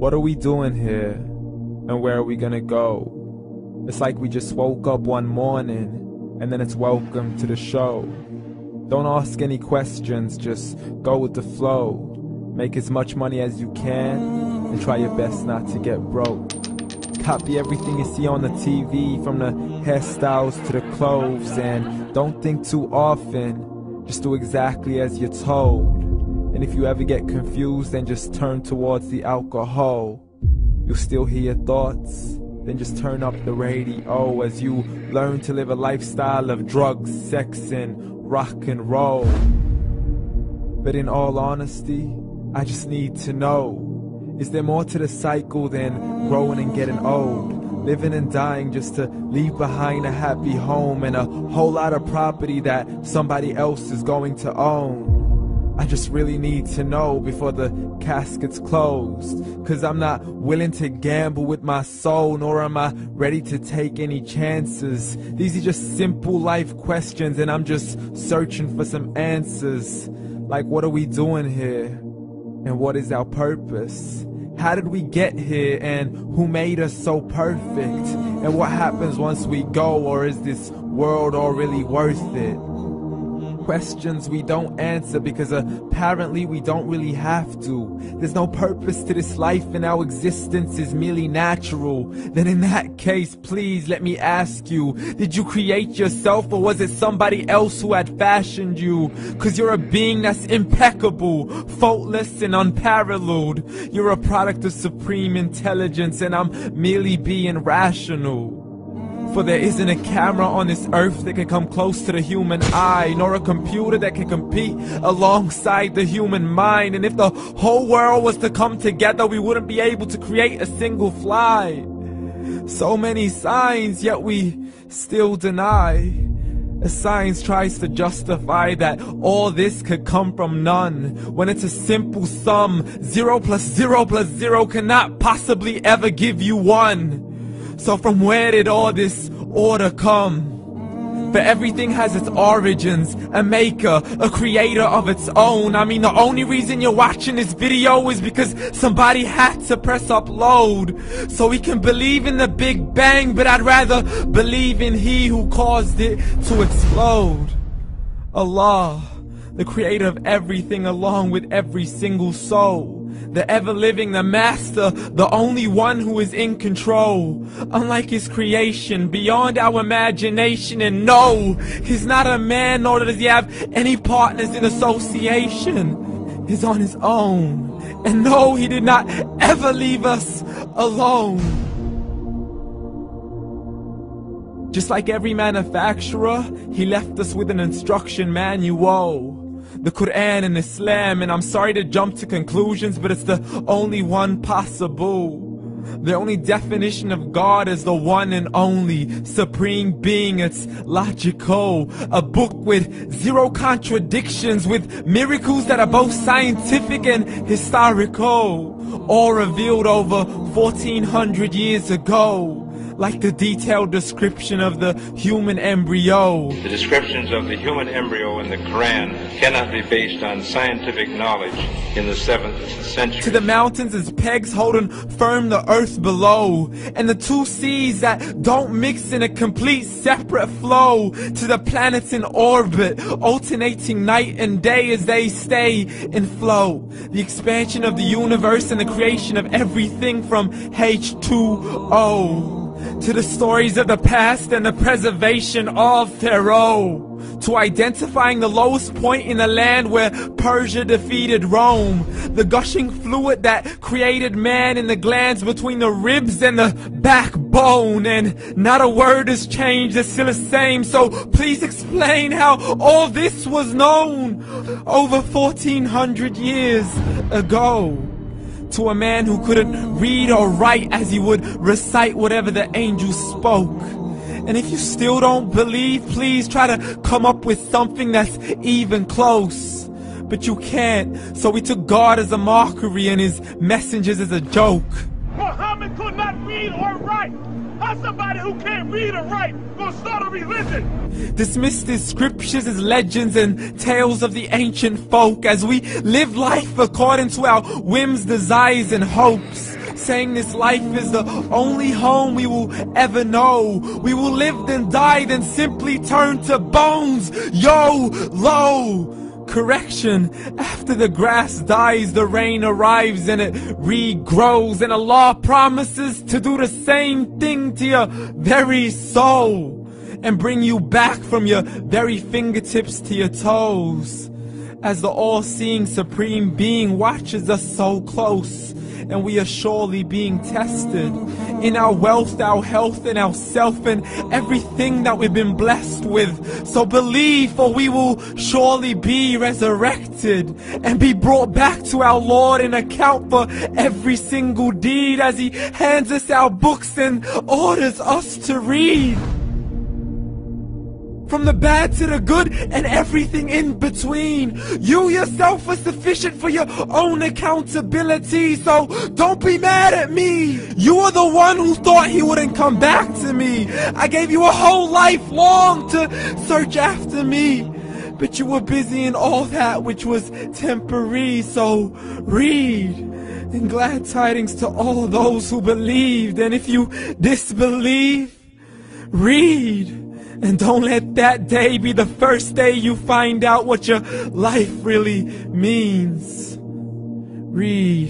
What are we doing here? And where are we gonna go? It's like we just woke up one morning and then it's welcome to the show. Don't ask any questions, just go with the flow. Make as much money as you can and try your best not to get broke. Copy everything you see on the TV, from the hairstyles to the clothes, and don't think too often, just do exactly as you're told. And if you ever get confused, then just turn towards the alcohol. You'll still hear your thoughts, then just turn up the radio as you learn to live a lifestyle of drugs, sex, and rock and roll. But in all honesty, I just need to know, is there more to the cycle than growing and getting old? Living and dying just to leave behind a happy home and a whole lot of property that somebody else is going to own. I just really need to know before the casket's closed, 'cause I'm not willing to gamble with my soul, nor am I ready to take any chances. These are just simple life questions and I'm just searching for some answers. Like, what are we doing here? And what is our purpose? How did we get here, and who made us so perfect? And what happens once we go, or is this world all really worth it? Questions we don't answer because apparently we don't really have to. There's no purpose to this life and our existence is merely natural. Then in that case, please let me ask you, did you create yourself, or was it somebody else who had fashioned you? 'Cause you're a being that's impeccable, faultless and unparalleled. You're a product of supreme intelligence and I'm merely being rational. For there isn't a camera on this earth that can come close to the human eye, nor a computer that can compete alongside the human mind. And if the whole world was to come together, we wouldn't be able to create a single fly. So many signs, yet we still deny. As science tries to justify that all this could come from none, when it's a simple sum. 0 plus 0 plus 0 cannot possibly ever give you 1. So from where did all this order come? For everything has its origins, a maker, a creator of its own. I mean, the only reason you're watching this video is because somebody had to press upload. So we can believe in the Big Bang, but I'd rather believe in He who caused it to explode. Allah, the creator of everything along with every single soul. The ever-living, the master, the only one who is in control. Unlike his creation, beyond our imagination. And no, he's not a man, nor does he have any partners in association. He's on his own. And no, he did not ever leave us alone. Just like every manufacturer, he left us with an instruction manual. The Quran and Islam, and I'm sorry to jump to conclusions, but it's the only one possible. The only definition of God is the one and only supreme being. It's logical, a book with 0 contradictions, with miracles that are both scientific and historical, all revealed over 1400 years ago. Like the detailed description of the human embryo. The descriptions of the human embryo in the Quran cannot be based on scientific knowledge in the 7th century. To the mountains as pegs holding firm the earth below, and the 2 seas that don't mix in a complete separate flow. To the planets in orbit, alternating night and day as they stay in flow. The expansion of the universe and the creation of everything from H2O. To the stories of the past and the preservation of Pharaoh. To identifying the lowest point in the land where Persia defeated Rome. The gushing fluid that created man in the glands between the ribs and the backbone. And not a word has changed, it's still the same. So please explain how all this was known over 1400 years ago. To a man who couldn't read or write, as he would recite whatever the angels spoke. And if you still don't believe, please try to come up with something that's even close. But you can't, so we took God as a mockery and his messengers as a joke. Muhammad could not read or write. How's somebody who can't read or write gonna start a religion? Dismiss these scriptures as legends and tales of the ancient folk, as we live life according to our whims, desires, and hopes. saying this life is the only home we will ever know. We will live then die, then simply turn to bones. YOLO! Correction, after the grass dies, the rain arrives and it regrows, and Allah promises to do the same thing to your very soul and bring you back from your very fingertips to your toes, as the all-seeing supreme being watches us so close, and we are surely being tested in our wealth, our health, and our self, and everything that we've been blessed with. So believe, for we will surely be resurrected and be brought back to our Lord and account for every single deed, as He hands us our books and orders us to read. From the bad to the good and everything in between. You yourself are sufficient for your own accountability, so don't be mad at me. You are the one who thought He wouldn't come back to me. I gave you a whole life long to search after me, but you were busy in all that which was temporary. So read, and glad tidings to all those who believed. And if you disbelieve, read. And don't let that day be the first day you find out what your life really means. Read.